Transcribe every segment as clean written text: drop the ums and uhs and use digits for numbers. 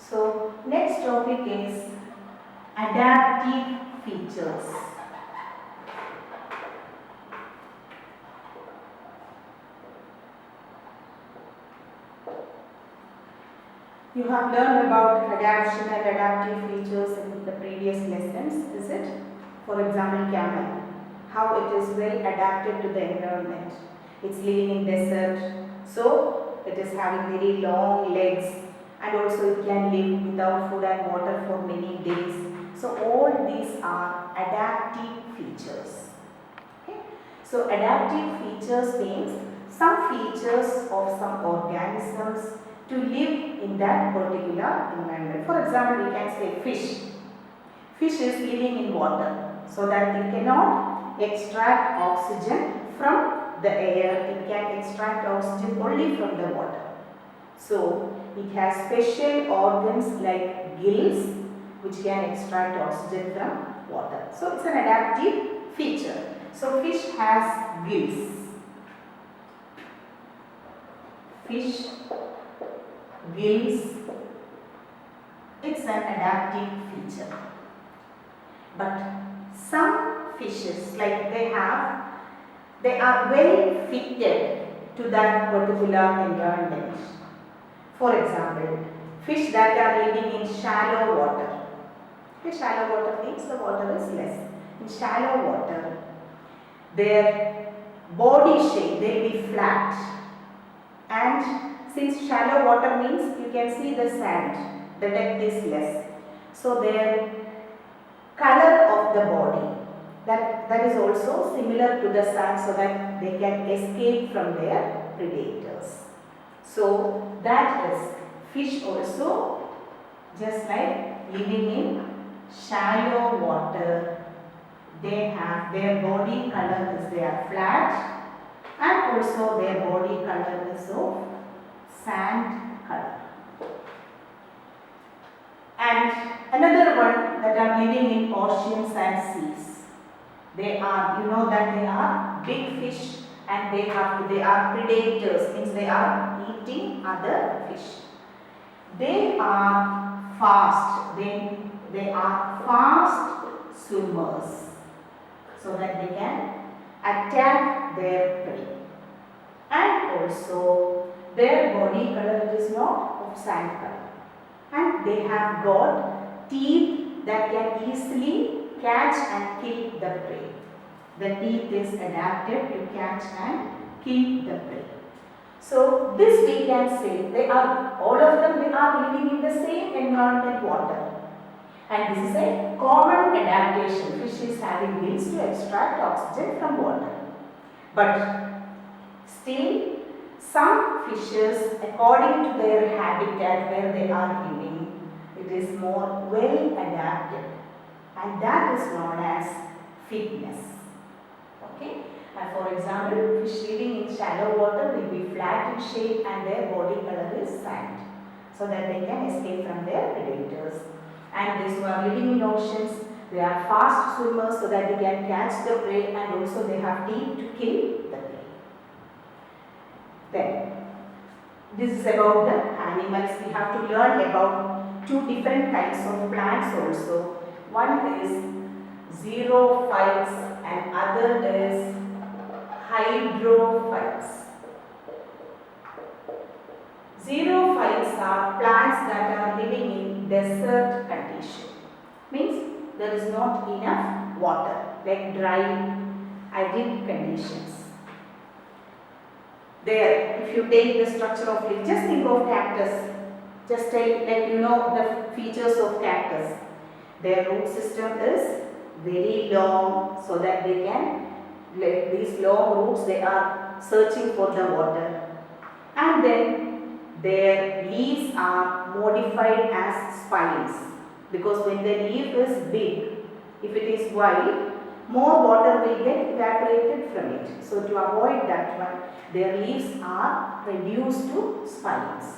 So next topic is adaptive features. You have learned about adaptation and adaptive features in the previous lessons, is it? For example, camel, how it is well adapted to the environment. It's living in desert, so it is having very long legs, and also it can live without food and water for many days. So all these are adaptive features. Okay? So adaptive features means some features of some organisms to live in that particular environment. For example, we can say fish. Fish is living in water, so that it cannot extract oxygen from the air. It can extract oxygen only from the water. So it has special organs like gills which can extract oxygen from water. So it's an adaptive feature. So fish has gills. Fish gills, it's an adaptive feature. But some fishes, like they are well fitted to that particular environment. For example, fish that are living in shallow water. Okay, shallow water means the water is less. In shallow water, their body shape will be flat, and since shallow water means you can see the sand, the depth is less. So their color of the body, that is also similar to the sand, so that they can escape from their predators. So that is fish also, just like living in shallow water. They have their body color is they are flat, and also their body color is of sand color. And another one that are living in oceans and seas. They are, you know that they are big fish, and they are predators, means they are eating other fish. They are fast. They are fast swimmers, so that they can attack their prey. And also their body color is not of sand color, and they have got teeth that can easily catch and kill the prey. The teeth is adapted to catch and kill the prey. So this we can say all of them they are living in the same environment, water. And this is a common adaptation. Fish is having gills to extract oxygen from water. But still, some fishes, according to their habitat where they are living, it is more well adapted, and that is known as fitness. Okay? And for example, fish living in shallow water will be flat in shape, and their body color is sand, so that they can escape from their predators. And those who are living in oceans, they are fast swimmers, so that they can catch the prey, and also they have teeth to kill the prey. Then, this is about the animals. We have to learn about two different kinds of plants also. One is xerophytes and other is hydrophytes. Xerophytes are plants that are living in desert condition. Means there is not enough water, like dry, arid conditions. There, if you take the structure of leaf, just think of cactus. Just like you know the features of cactus. Their root system is very long, so that they can, like these long roots, they are searching for the water. And then their leaves are modified as spines, because when the leaf is big, if it is wide, more water will get evaporated from it. So to avoid that one, their leaves are reduced to spines.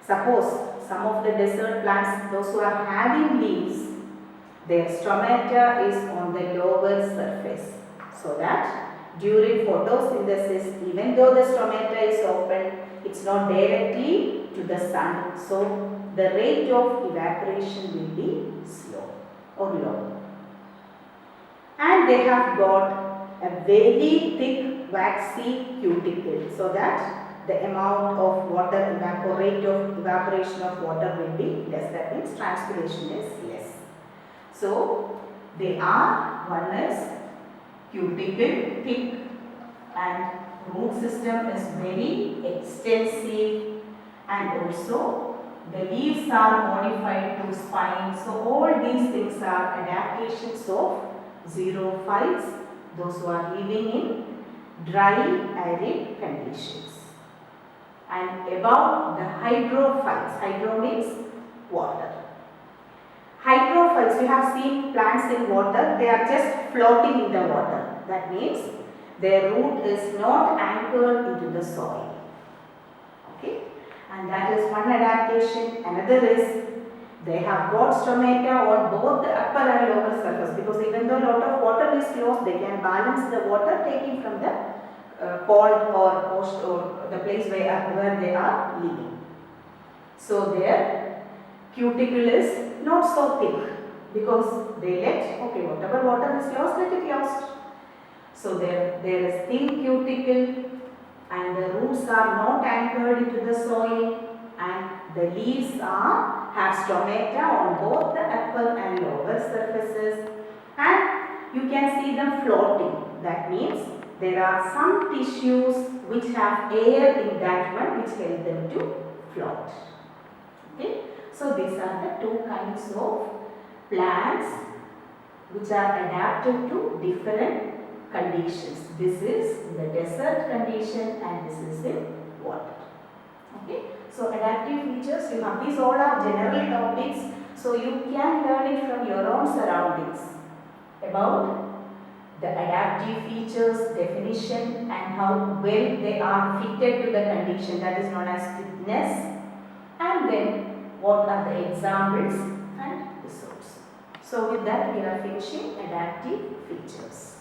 Suppose some of the desert plants, those who are having leaves, their stomata is on the lower surface, so that during photosynthesis, even though the stomata is open, it's not directly to the sun. So the rate of evaporation will be slow or low. And they have got a very thick waxy cuticle so that the amount of water rate of evaporation of water will be less. That means transpiration is less. So they are, one is cuticle thick and root system is very extensive, and also the leaves are modified to spine. So all these things are adaptations of xerophytes, those who are living in dry arid conditions. And about the hydrophytes, hydro means water. Hydrophytes, we have seen plants in water, they are just floating in the water. That means their root is not anchored into the soil. Okay, and that is one adaptation. Another is they have got stomata on both the upper and lower surface, because even though a lot of water is closed, they can balance the water taking from the pond or the place where they are living. So their cuticle is not so thick, because they let, okay, whatever water is lost, let it lost. So there is thin cuticle, and the roots are not anchored into the soil, and the leaves have stomata on both the upper and lower surfaces, and you can see them floating. That means there are some tissues which have air in that one which help them to float. Okay, so these are the two kinds of plants which are adapted to different conditions. This is the desert condition and this is in water. Okay, so adaptive features, you have, these all are general topics, so you can learn it from your own surroundings about the adaptive features, definition, and how well they are fitted to the condition, that is known as fitness, and then what are the examples and the source. So with that we are finishing adaptive features.